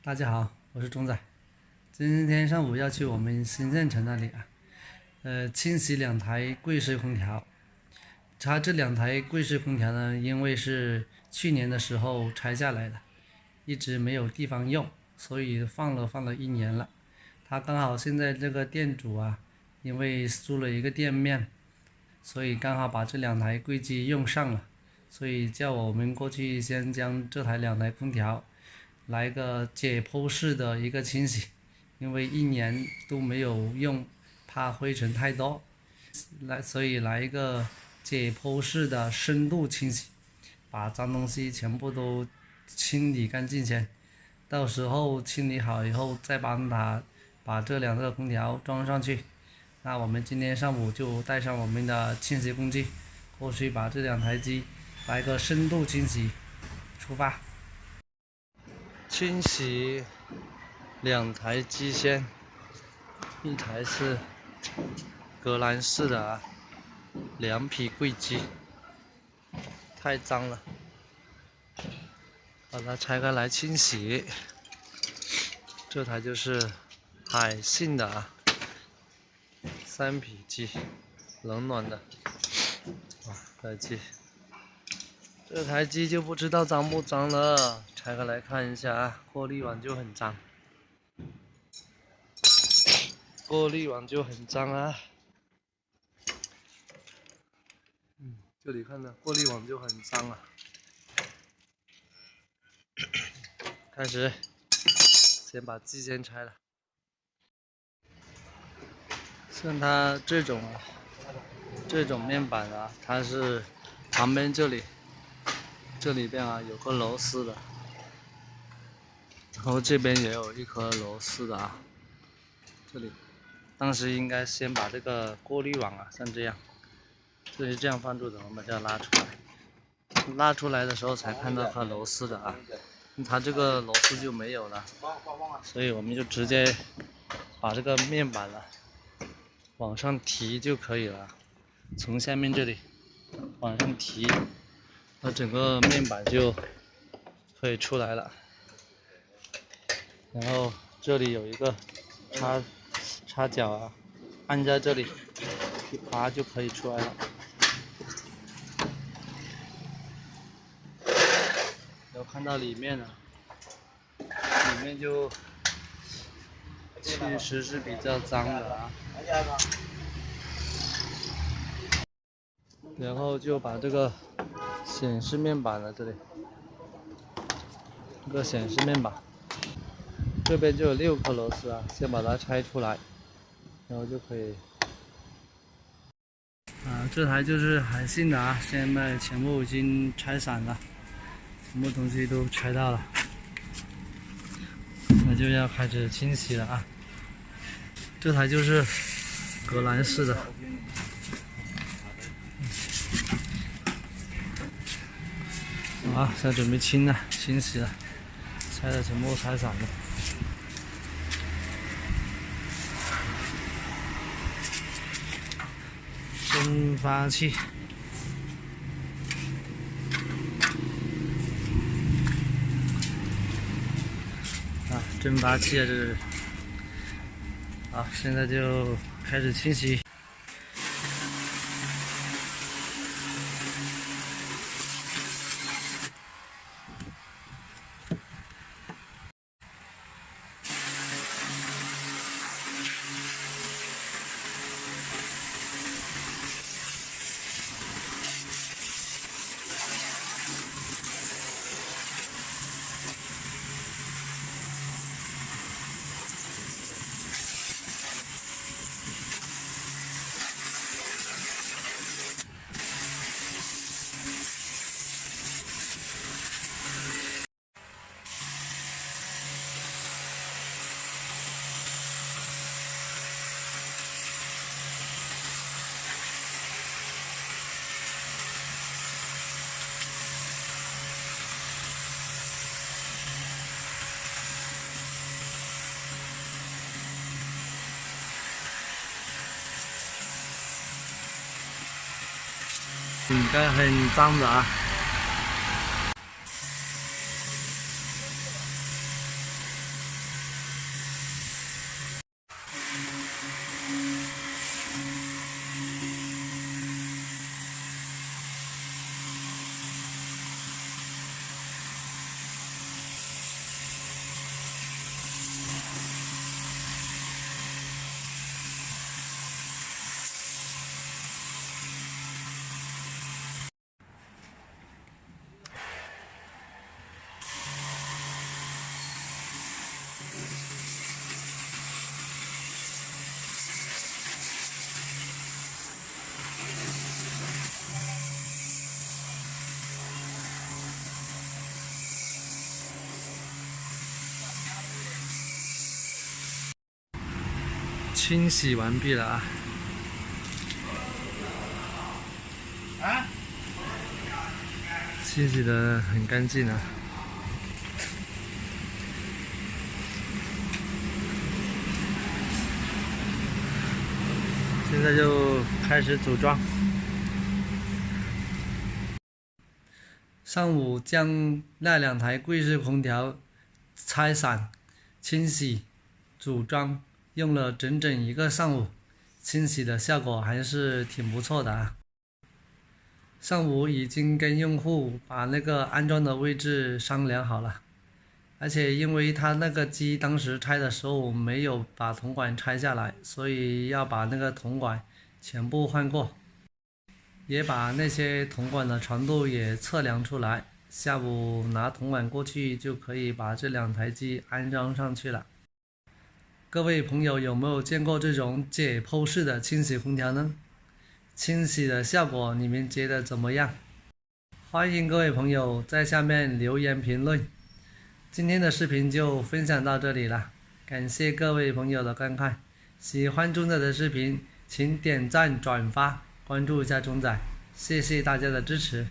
大家好，我是钟仔。今天上午要去我们新建成那里清洗两台柜式空调。它这两台柜式空调呢，因为是去年的时候拆下来的，一直没有地方用，所以放了1年了。它刚好现在这个店主因为租了一个店面，所以刚好把这两台柜机用上了，所以叫我们过去先将这两台空调来个解剖式的一个清洗，因为1年都没有用，怕灰尘太多，所以来一个解剖式的深度清洗，把脏东西全部都清理干净先，到时候清理好以后再帮他把这两个空调装上去。那我们今天上午就带上我们的清洗工具，过去把这两台机来个深度清洗，出发。清洗两台机先，一台是格兰仕的凉皮柜机，太脏了，把它拆开来清洗。这台就是海信的3匹机，冷暖的台机。这台机就不知道脏不脏了，拆开来看一下过滤网就很脏，过滤网就很脏这里看到过滤网就很脏开始，先把机先拆了。像它这种面板它是旁边这里边有个螺丝的，然后这边也有一颗螺丝的这里。当时应该先把这个过滤网像这样，这是这样放住的，我们就要拉出来。拉出来的时候才看到颗螺丝的它这个螺丝就没有了，所以我们就直接把这个面板往上提就可以了，从下面这里往上提，那整个面板就可以出来了。然后这里有一个插脚按在这里一拔就可以出来了。然后看到里面里面就确实是比较脏的然后就把这个显示面板这里，这个显示面板这边就有6颗螺丝先把它拆出来，然后就可以。这台就是海信的现在全部已经拆散了，全部东西都拆到了，那就要开始清洗了这台就是格兰仕的。现在准备清洗了，拆的全部拆散了。蒸发器，蒸发器这是。好，现在就开始清洗。应该很脏的清洗完毕了啊！清洗的很干净啊。现在就开始组装。上午将那2台柜式空调拆散、清洗、组装，用了整整1个上午，清洗的效果还是挺不错的啊。上午已经跟用户把那个安装的位置商量好了，而且因为他那个机当时拆的时候没有把铜管拆下来，所以要把那个铜管全部换过，也把那些铜管的长度也测量出来，下午拿铜管过去就可以把这2台机安装上去了。各位朋友有没有见过这种解剖式的清洗空调呢？清洗的效果你们觉得怎么样？欢迎各位朋友在下面留言评论。今天的视频就分享到这里了，感谢各位朋友的观看。喜欢钟仔的视频请点赞转发，关注一下钟仔，谢谢大家的支持。